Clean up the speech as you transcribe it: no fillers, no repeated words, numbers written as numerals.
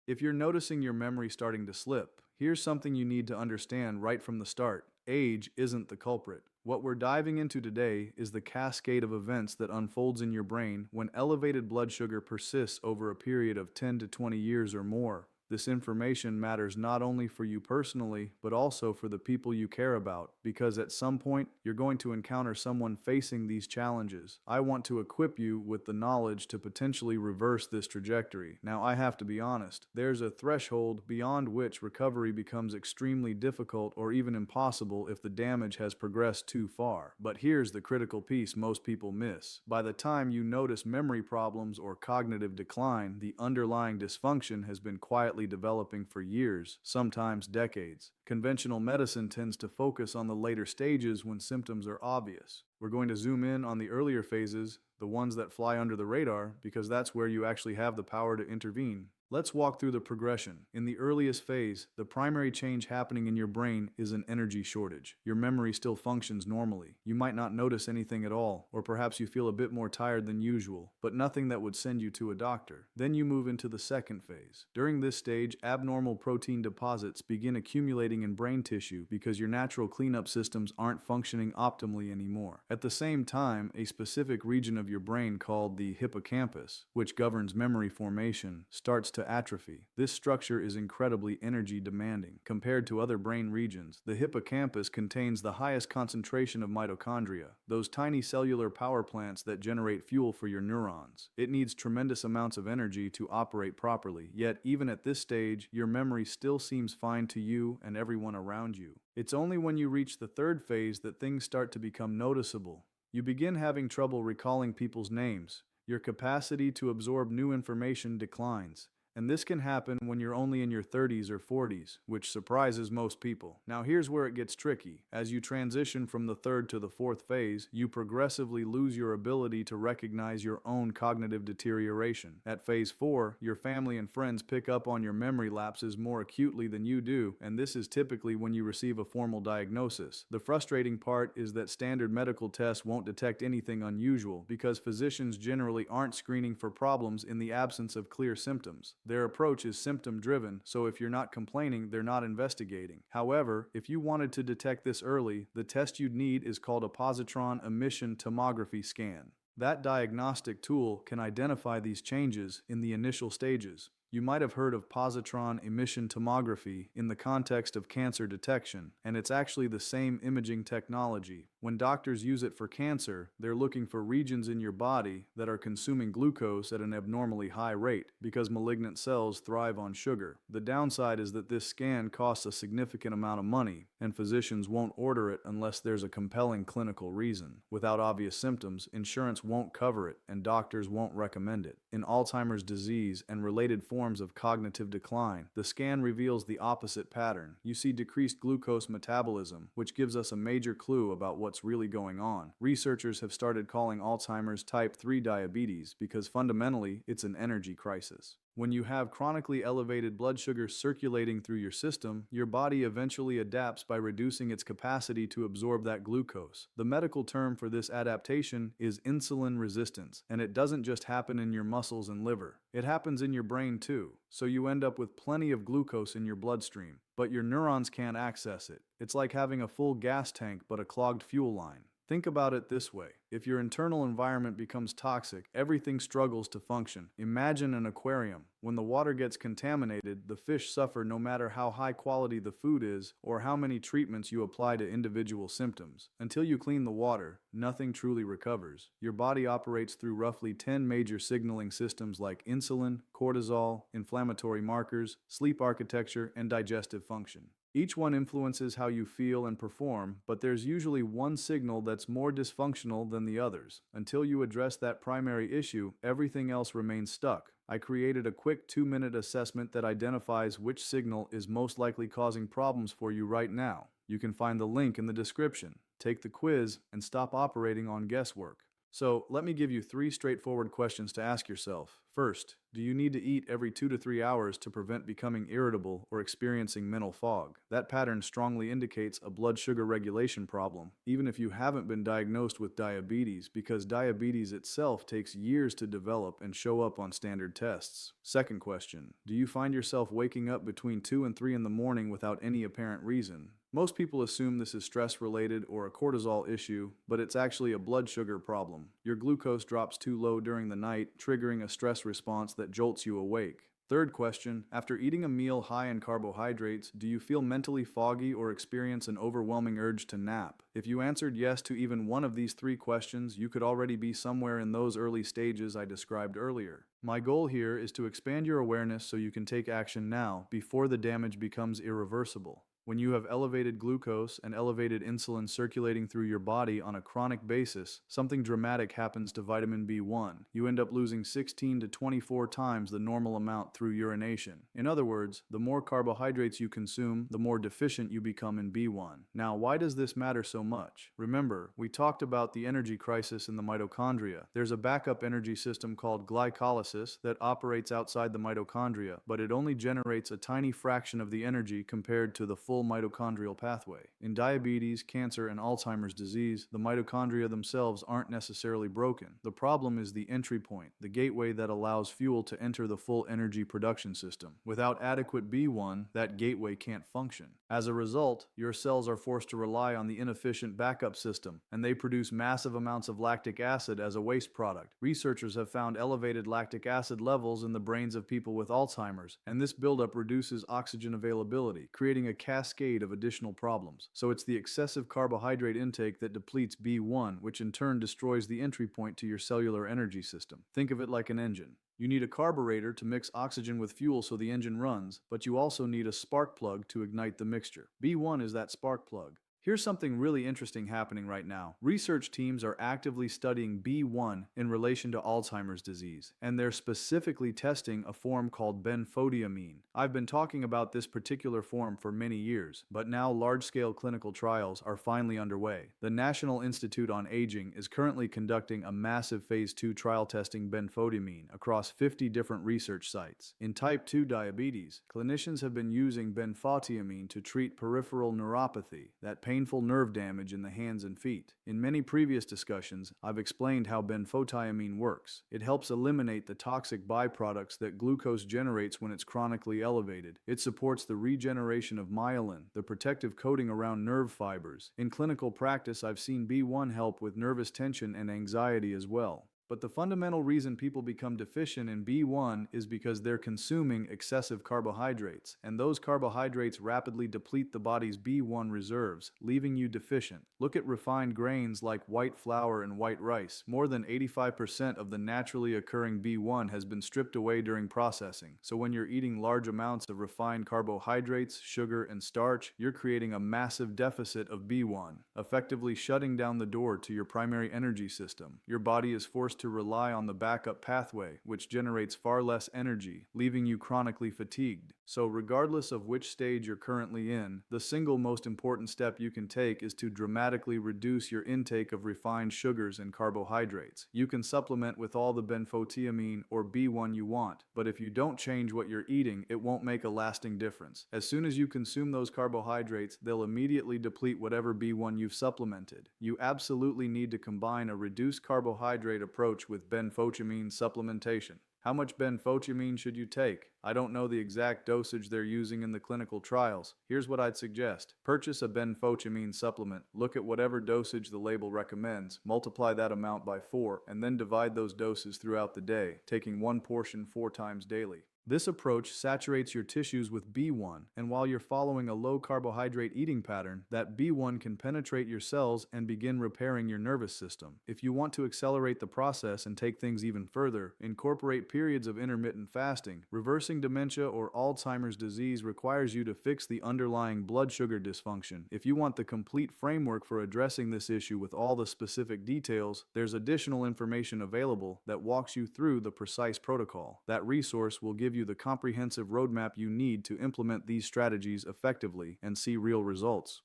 If you're noticing your memory starting to slip, here's something you need to understand right from the start. Age isn't the culprit. What we're diving into today is the cascade of events that unfolds in your brain when elevated blood sugar persists over a period of 10 to 20 years or more. This information matters not only for you personally, but also for the people you care about, because at some point, you're going to encounter someone facing these challenges. I want to equip you with the knowledge to potentially reverse this trajectory. Now, I have to be honest, there's a threshold beyond which recovery becomes extremely difficult or even impossible if the damage has progressed too far. But here's the critical piece most people miss. By the time you notice memory problems or cognitive decline, the underlying dysfunction has been quietly developing for years, sometimes decades. Conventional medicine tends to focus on the later stages when symptoms are obvious. We're going to zoom in on the earlier phases, the ones that fly under the radar, because that's where you actually have the power to intervene. Let's walk through the progression. In the earliest phase, the primary change happening in your brain is an energy shortage. Your memory still functions normally. You might not notice anything at all, or perhaps you feel a bit more tired than usual, but nothing that would send you to a doctor. Then you move into the second phase. During this stage, abnormal protein deposits begin accumulating in brain tissue because your natural cleanup systems aren't functioning optimally anymore. At the same time, a specific region of your brain called the hippocampus, which governs memory formation, starts to atrophy. This structure is incredibly energy demanding. Compared to other brain regions, the hippocampus contains the highest concentration of mitochondria, those tiny cellular power plants that generate fuel for your neurons. It needs tremendous amounts of energy to operate properly, yet even at this stage, your memory still seems fine to you and everyone around you. It's only when you reach the third phase that things start to become noticeable. You begin having trouble recalling people's names. Your capacity to absorb new information declines. And this can happen when you're only in your 30s or 40s, which surprises most people. Now here's where it gets tricky. As you transition from the third to the fourth phase, you progressively lose your ability to recognize your own cognitive deterioration. At phase 4, your family and friends pick up on your memory lapses more acutely than you do, and this is typically when you receive a formal diagnosis. The frustrating part is that standard medical tests won't detect anything unusual because physicians generally aren't screening for problems in the absence of clear symptoms. Their approach is symptom-driven, so if you're not complaining, they're not investigating. However, if you wanted to detect this early, the test you'd need is called a positron emission tomography scan. That diagnostic tool can identify these changes in the initial stages. You might have heard of positron emission tomography in the context of cancer detection, and it's actually the same imaging technology. When doctors use it for cancer, they're looking for regions in your body that are consuming glucose at an abnormally high rate because malignant cells thrive on sugar. The downside is that this scan costs a significant amount of money, and physicians won't order it unless there's a compelling clinical reason. Without obvious symptoms, insurance won't cover it, and doctors won't recommend it. In Alzheimer's disease and related forms of cognitive decline, the scan reveals the opposite pattern. You see decreased glucose metabolism, which gives us a major clue about what's really going on. Researchers have started calling Alzheimer's type 3 diabetes because fundamentally it's an energy crisis. When you have chronically elevated blood sugar circulating through your system, your body eventually adapts by reducing its capacity to absorb that glucose. The medical term for this adaptation is insulin resistance, and it doesn't just happen in your muscles and liver. It happens in your brain too, so you end up with plenty of glucose in your bloodstream, but your neurons can't access it. It's like having a full gas tank but a clogged fuel line. Think about it this way. If your internal environment becomes toxic, everything struggles to function. Imagine an aquarium. When the water gets contaminated, the fish suffer no matter how high quality the food is or how many treatments you apply to individual symptoms. Until you clean the water, nothing truly recovers. Your body operates through roughly 10 major signaling systems like insulin, cortisol, inflammatory markers, sleep architecture, and digestive function. Each one influences how you feel and perform, but there's usually one signal that's more dysfunctional than the others. Until you address that primary issue, everything else remains stuck. I created a quick 2-minute assessment that identifies which signal is most likely causing problems for you right now. You can find the link in the description. Take the quiz and stop operating on guesswork. So, let me give you three straightforward questions to ask yourself. First, do you need to eat every 2 to 3 hours to prevent becoming irritable or experiencing mental fog? That pattern strongly indicates a blood sugar regulation problem, even if you haven't been diagnosed with diabetes, because diabetes itself takes years to develop and show up on standard tests. Second question, do you find yourself waking up between 2 and 3 in the morning without any apparent reason? Most people assume this is stress-related or a cortisol issue, but it's actually a blood sugar problem. Your glucose drops too low during the night, triggering a stress response that jolts you awake. Third question, after eating a meal high in carbohydrates, do you feel mentally foggy or experience an overwhelming urge to nap? If you answered yes to even one of these three questions, you could already be somewhere in those early stages I described earlier. My goal here is to expand your awareness so you can take action now, before the damage becomes irreversible. When you have elevated glucose and elevated insulin circulating through your body on a chronic basis, something dramatic happens to vitamin B1. You end up losing 16 to 24 times the normal amount through urination. In other words, the more carbohydrates you consume, the more deficient you become in B1. Now, why does this matter so much? Remember, we talked about the energy crisis in the mitochondria. There's a backup energy system called glycolysis that operates outside the mitochondria, but it only generates a tiny fraction of the energy compared to the full mitochondrial pathway. In diabetes, cancer, and Alzheimer's disease, the mitochondria themselves aren't necessarily broken. The problem is the entry point, the gateway that allows fuel to enter the full energy production system. Without adequate B1, that gateway can't function. As a result, your cells are forced to rely on the inefficient backup system, and they produce massive amounts of lactic acid as a waste product. Researchers have found elevated lactic acid levels in the brains of people with Alzheimer's, and this buildup reduces oxygen availability, creating a cascade of additional problems. So it's the excessive carbohydrate intake that depletes B1, which in turn destroys the entry point to your cellular energy system. Think of it like an engine. You need a carburetor to mix oxygen with fuel so the engine runs, but you also need a spark plug to ignite the mixture. B1 is that spark plug. Here's something really interesting happening right now. Research teams are actively studying B1 in relation to Alzheimer's disease, and they're specifically testing a form called benfotiamine. I've been talking about this particular form for many years, but now large-scale clinical trials are finally underway. The National Institute on Aging is currently conducting a massive phase 2 trial testing benfotiamine across 50 different research sites. In type 2 diabetes, clinicians have been using benfotiamine to treat peripheral neuropathy, that painful nerve damage in the hands and feet. In many previous discussions, I've explained how benfotiamine works. It helps eliminate the toxic byproducts that glucose generates when it's chronically elevated. It supports the regeneration of myelin, the protective coating around nerve fibers. In clinical practice, I've seen B1 help with nervous tension and anxiety as well. But the fundamental reason people become deficient in B1 is because they're consuming excessive carbohydrates, and those carbohydrates rapidly deplete the body's B1 reserves, leaving you deficient. Look at refined grains like white flour and white rice. More than 85% of the naturally occurring B1 has been stripped away during processing. So when you're eating large amounts of refined carbohydrates, sugar, and starch, you're creating a massive deficit of B1, effectively shutting down the door to your primary energy system. Your body is forced to rely on the backup pathway, which generates far less energy, leaving you chronically fatigued. So regardless of which stage you're currently in, the single most important step you can take is to dramatically reduce your intake of refined sugars and carbohydrates. You can supplement with all the benfotiamine or B1 you want, but if you don't change what you're eating, it won't make a lasting difference. As soon as you consume those carbohydrates, they'll immediately deplete whatever B1 you've supplemented. You absolutely need to combine a reduced carbohydrate approach with benfotiamine supplementation. How much benfotiamine should you take? I don't know the exact dosage they're using in the clinical trials. Here's what I'd suggest. Purchase a benfotiamine supplement, look at whatever dosage the label recommends, multiply that amount by 4, and then divide those doses throughout the day, taking one portion 4 times daily. This approach saturates your tissues with B1, and while you're following a low-carbohydrate eating pattern, that B1 can penetrate your cells and begin repairing your nervous system. If you want to accelerate the process and take things even further, incorporate periods of intermittent fasting. Reversing dementia or Alzheimer's disease requires you to fix the underlying blood sugar dysfunction. If you want the complete framework for addressing this issue with all the specific details, there's additional information available that walks you through the precise protocol. That resource will give you the comprehensive roadmap you need to implement these strategies effectively and see real results.